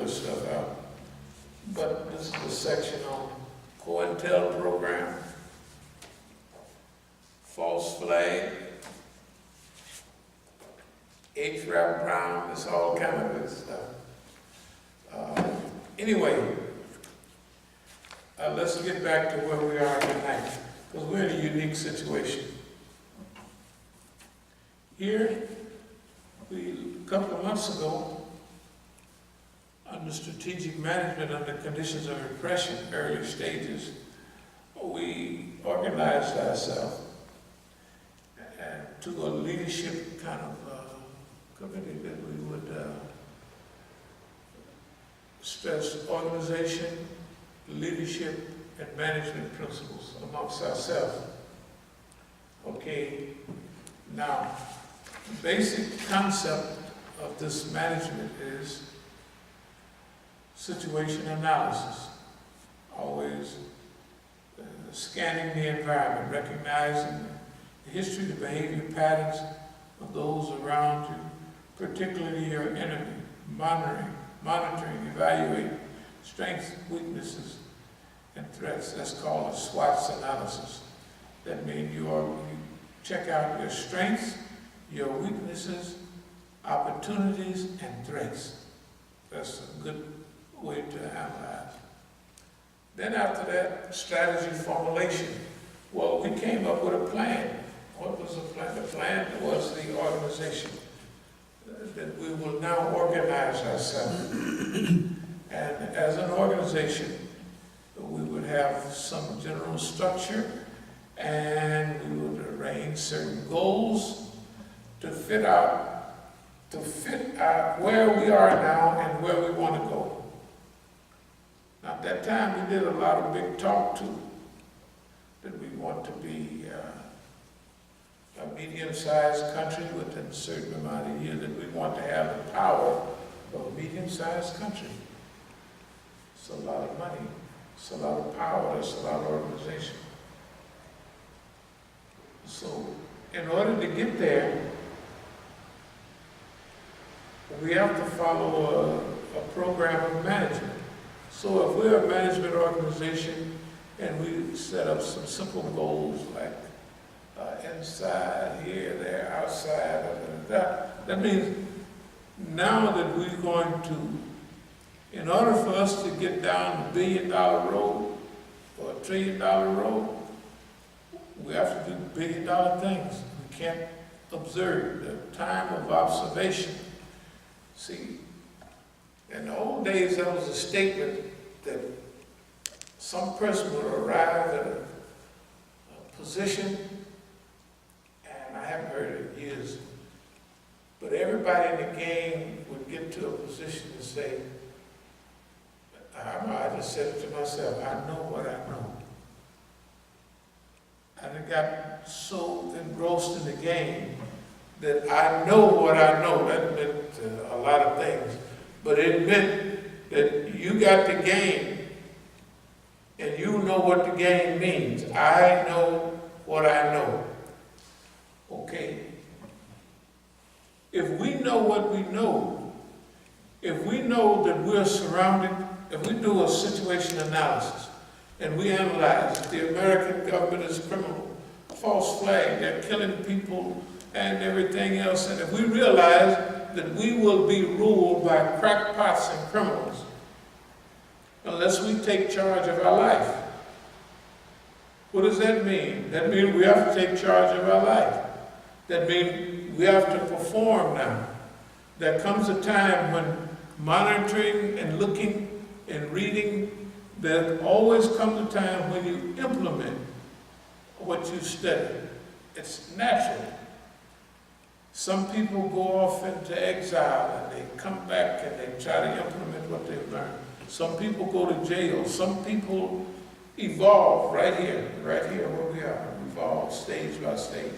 other stuff out. But this is a section on COINTEL program, false flag, H-Rap Brown, it's all kind of good stuff. Anyway, let's get back to where we are tonight, because we're in a unique situation. Here, a couple of months ago, under strategic management, under conditions of repression, early stages, we organized ourselves to a leadership kind of committee that we would stress organization, leadership, and management principles amongst ourselves. Okay, now, the basic concept of this management is situation analysis. Always scanning the environment, recognizing the history, the behavior patterns of those around you, particularly your enemy, monitoring, evaluating strengths, weaknesses, and threats. That's called a SWOT analysis. That means you check out your strengths, your weaknesses, opportunities, and threats. That's a good way to analyze. Then after that, strategy formulation. Well, we came up with a plan. What was the plan? The plan was the organization. That we will now organize ourselves. And as an organization, we would have some general structure, and we would arrange certain goals to fit out where we are now and where we want to go. Now, at that time, we did a lot of big talk too, that we want to be a medium-sized country within a certain amount of years, that we want to have the power of a medium-sized country. It's a lot of money, it's a lot of power, it's a lot of organization. So, in order to get there, we have to follow a program of management. So if we're a management organization and we set up some simple goals like inside, here, there, outside, that means now that we're going to, in order for us to get down the $1 billion road or a $1 trillion road, we have to do $1 billion things. We can't observe the time of observation. See, in the old days, there was a statement that some person would arrive at a position, and I haven't heard it in years, but everybody in the game would get to a position to say, I just said it to myself, I know what I know. And I got so engrossed in the game that I know what I know. That meant a lot of things. But it meant that you got the game and you know what the game means. I know what I know. Okay? If we know what we know, if we know that we're surrounded, if we do a situation analysis and we analyze that the American government is criminal, false flag, they're killing people and everything else, and if we realize that we will be ruled by crackpots and criminals unless we take charge of our life. What does that mean? That means we have to take charge of our life. That means we have to perform now. There comes a time when monitoring and looking and reading, there always comes a time when you implement what you study. It's natural. Some people go off into exile and they come back and they try to implement what they've learned. Some people go to jail. Some people evolve right here where we are. Evolve stage by stage.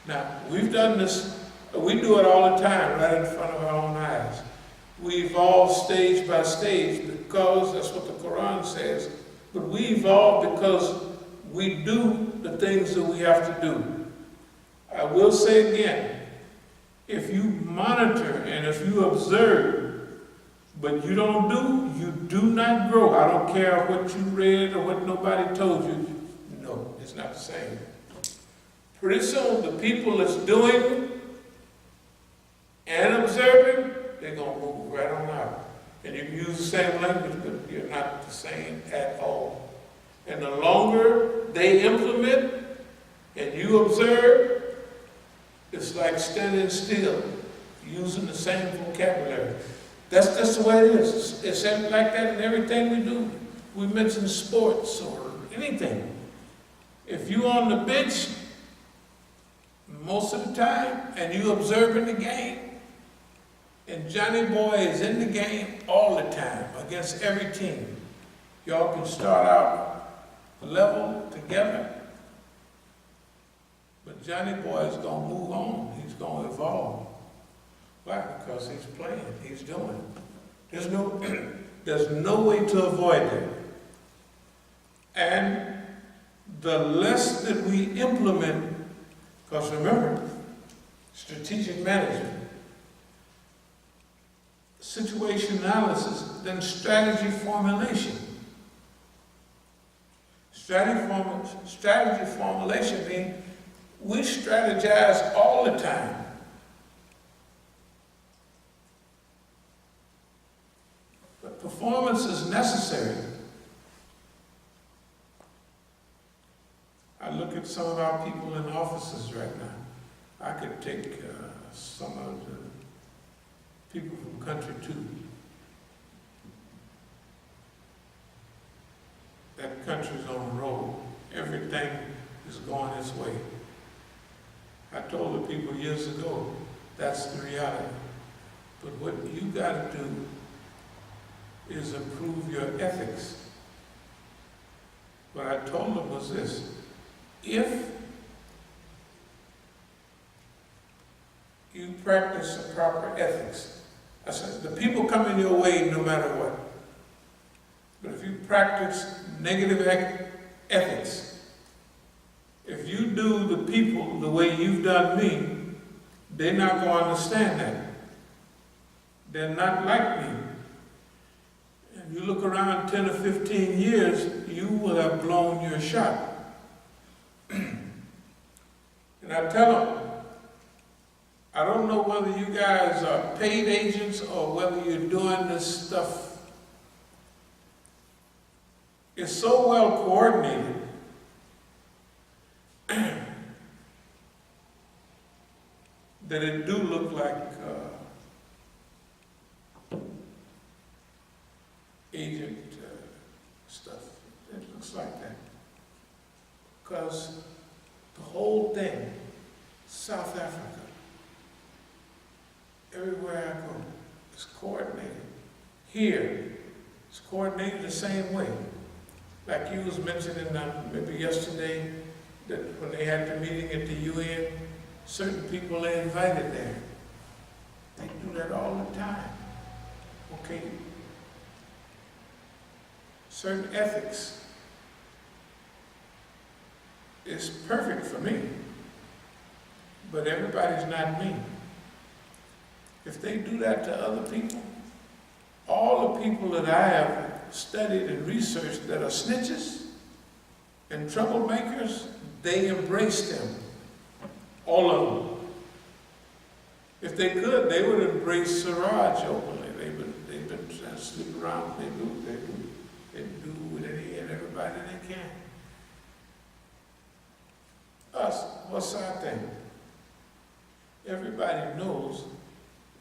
Now, we've done this, we do it all the time right in front of our own eyes. We evolve stage by stage because that's what the Quran says. But we evolve because we do the things that we have to do. I will say again, if you monitor and if you observe, But you do not grow. I don't care what you read or what nobody told you. No, it's not the same. Pretty soon, the people that's doing and observing, they're going to move right on out. And you can use the same language, but you're not the same at all. And the longer they implement and you observe, it's like standing still, using the same vocabulary. That's just the way it is. It's like that in everything we do. We mention sports or anything. If you're on the bench most of the time and you observing the game, and Johnny Boy is in the game all the time against every team, y'all can start out level together. But Johnny Boy is going to move on. He's going to evolve. Why? Because he's playing. He's doing. There's no way to avoid it. And the less that we implement, because remember, strategic management, situation analysis, then strategy formulation. Strategy formulation means we strategize all the time. But performance is necessary. I look at some of our people in offices right now. I could take some of the people from country two. That country's on the road. Everything is going its way. I told the people years ago, that's the reality. But what you got to do is improve your ethics. What I told them was this: if you practice the proper ethics, I said, the people come in your way no matter what. But if you practice negative ethics, if you do the people the way you've done me, they're not going to understand that. They're not like me. If you look around 10 or 15 years, you will have blown your shot. And I tell them, I don't know whether you guys are paid agents or whether you're doing this stuff. It's so well coordinated that it do look like agent stuff. It looks like that. Because the whole thing, South Africa, everywhere I go, is coordinated. Here, it's coordinated the same way. Like you was mentioning maybe yesterday, that when they had the meeting at the UN, certain people they invited there. They do that all the time. Okay? Certain ethics is perfect for me, but everybody's not me. If they do that to other people, all the people that I have studied and researched that are snitches and troublemakers, they embrace them. All of them. If they could, they would embrace Siraj openly. They've been trying to sleep around. They do with any and everybody they can. Us, what's our thing? Everybody knows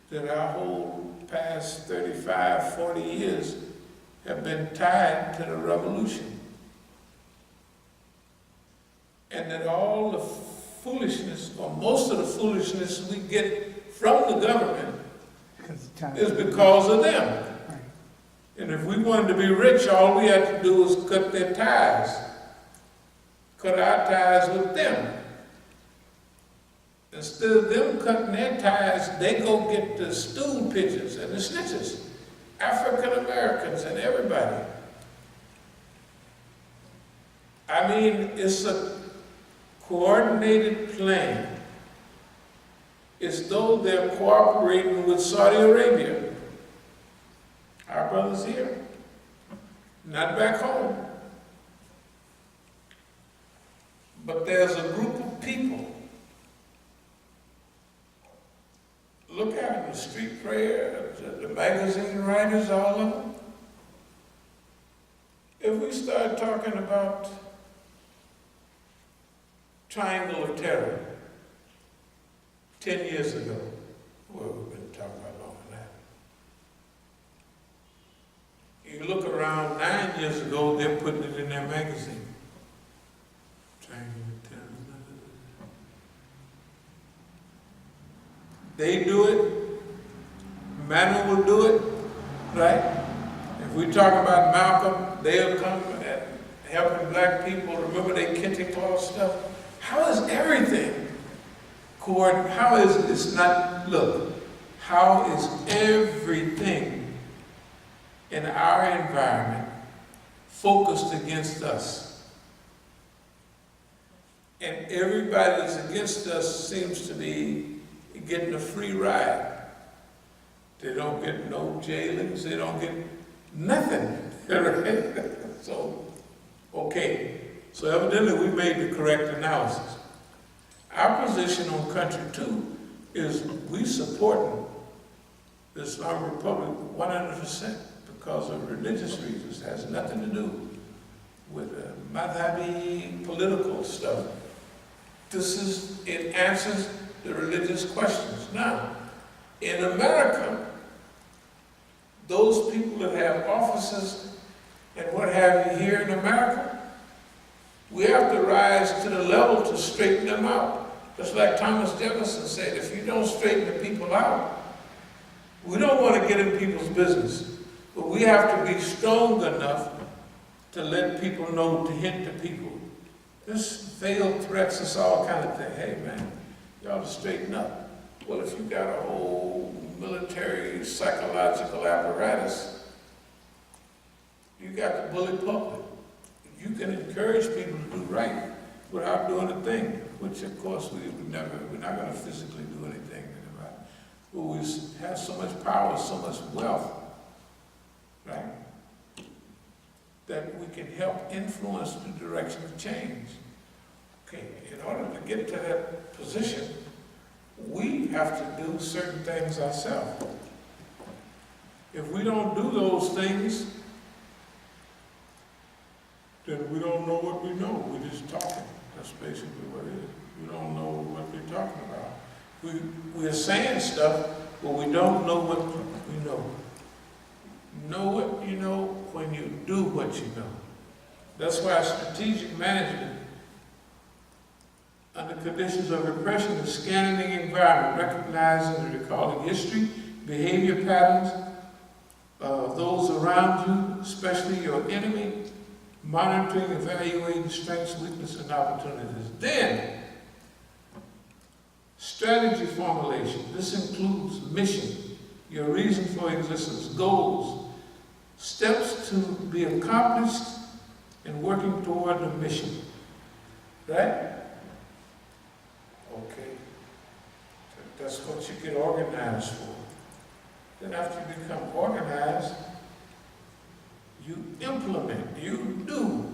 that our whole past 35, 40 years have been tied to the revolution. And that all the foolishness, or most of the foolishness we get from the government is because of them. Right. And if we wanted to be rich, all we had to do was cut their ties. Cut our ties with them. Instead of them cutting their ties, they go get the stool pigeons and the snitches, African Americans and everybody. I mean, it's a coordinated plan. It's though they're cooperating with Saudi Arabia. Our brothers here, not back home. But there's a group of people. Look at them, the street prayer, the magazine writers, all of them. If we start talking about triangle of terror 10 years ago, well, we've been talking about longer than that. You look around 9 years ago, they're putting it in their magazine. Triangle of terror. They do it, Manu will do it, right? If we talk about Malcolm, they'll come and helping black people. Remember they kente cloth stuff? How is everything coordinated? How is it's not, look, how is everything in our environment focused against us? And everybody that's against us seems to be getting a free ride. They don't get no jailings, they don't get nothing. So, okay. So evidently we made the correct analysis. Our position on country 2 is we support the Islamic Republic 100% because of religious reasons. It has nothing to do with madhabi political stuff. It answers the religious questions. Now, in America, those people that have offices and what have you here in America, we have to rise to the level to straighten them out. Just like Thomas Jefferson said, if you don't straighten the people out, we don't want to get in people's business, but we have to be strong enough to let people know, to hint to people. This veiled threats us all kind of thing. Hey man, you ought to straighten up. Well, if you got a whole military psychological apparatus, you got the bully public. You can encourage people to do right without doing a thing, which of course we're not going to physically do anything about it. But we have so much power, so much wealth, right, that we can help influence the direction of change. Okay, in order to get to that position, we have to do certain things ourselves. If we don't do those things, then we don't know what we know. We're just talking. That's basically what it is. We don't know what we're talking about. We're saying stuff, but we don't know what we know. Know what you know when you do what you know. That's why strategic management, under conditions of repression, is scanning the environment, recognizing and recalling history, behavior patterns of those around you, especially your enemy, monitoring, evaluating strengths, weaknesses, and opportunities. Then, strategy formulation. This includes mission, your reason for existence, goals, steps to be accomplished, and working toward the mission. Right? Okay. That's what you get organized for. Then after you become organized, you implement, you do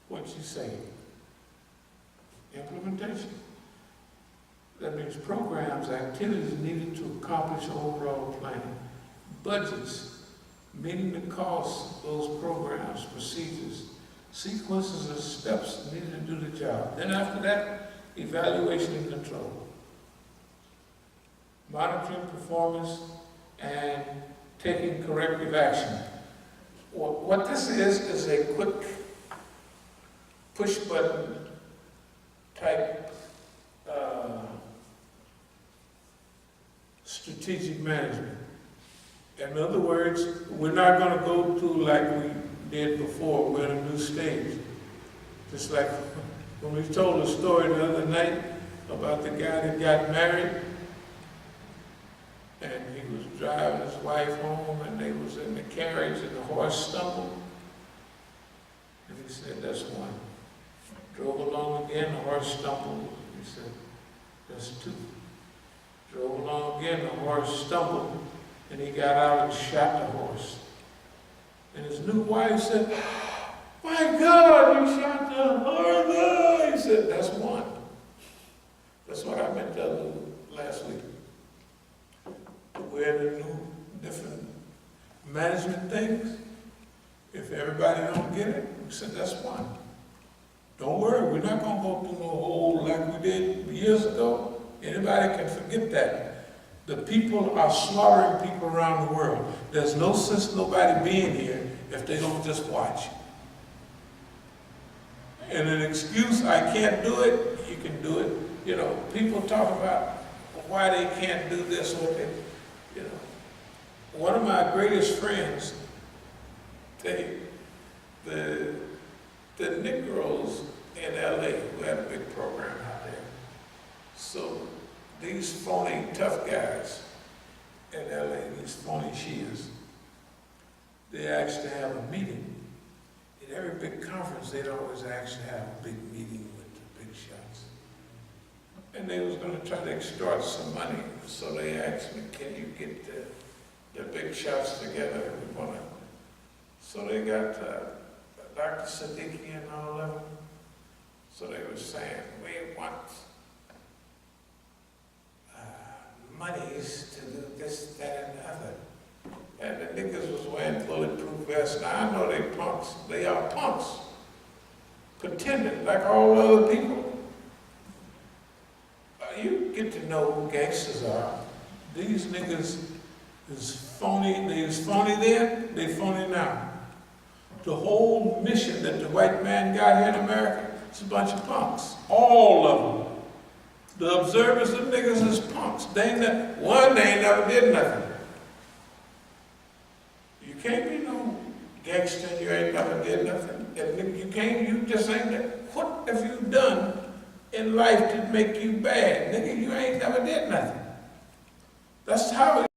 what you say. Implementation. That means programs, activities needed to accomplish overall planning. Budgets, meeting the costs of those programs, procedures, sequences of steps needed to do the job. Then after that, evaluation and control. Monitoring performance and taking corrective action. What this is a quick push button type strategic management. In other words, we're not going to go through like we did before. We're in a new stage. Just like when we told a story the other night about the guy that got married and he was driving his wife home and they was in the carriage and the horse stumbled. And he said, that's one. Drove along again, the horse stumbled. He said, that's two. Drove along again, the horse stumbled. and he got out and shot the horse. And his new wife said, "My God, you shot the horse!" He said, "That's one." That's what I meant to tell you last week. We're in the new, different management things. If everybody don't get it, we said, "That's one." Don't worry, we're not going to go through no hole like we did years ago. Anybody can forget that. The people are slaughtering people around the world. There's no sense nobody being here if they don't just watch. And an excuse, "I can't do it," you can do it. You know, people talk about why they can't do this or that. You know, one of my greatest friends, the Negroes in LA, who had a big program out there. So these phony tough guys in LA, these phony Shias, they actually have a meeting. In every big conference, they'd always actually have a big meeting with the big shots. And they was going to try to extort some money, so they asked me, "Can you get the big shots together?" So they got Dr. Siddiqui and all of them. So they were saying, "We want monies to do this, that, and the other." And the niggas was wearing bulletproof vests. Now I know they punks. They are punks. Pretending like all other people. You get to know who gangsters are. These niggas is phony. They was phony then, they phony now. The whole mission that the white man got here in America, it's a bunch of punks. All of them. The observers of niggas is punks. They ain't never did nothing. You can't be no gangster and you ain't never did nothing. And you just ain't that. What have you done in life to make you bad? Nigga, you ain't never did nothing. That's how it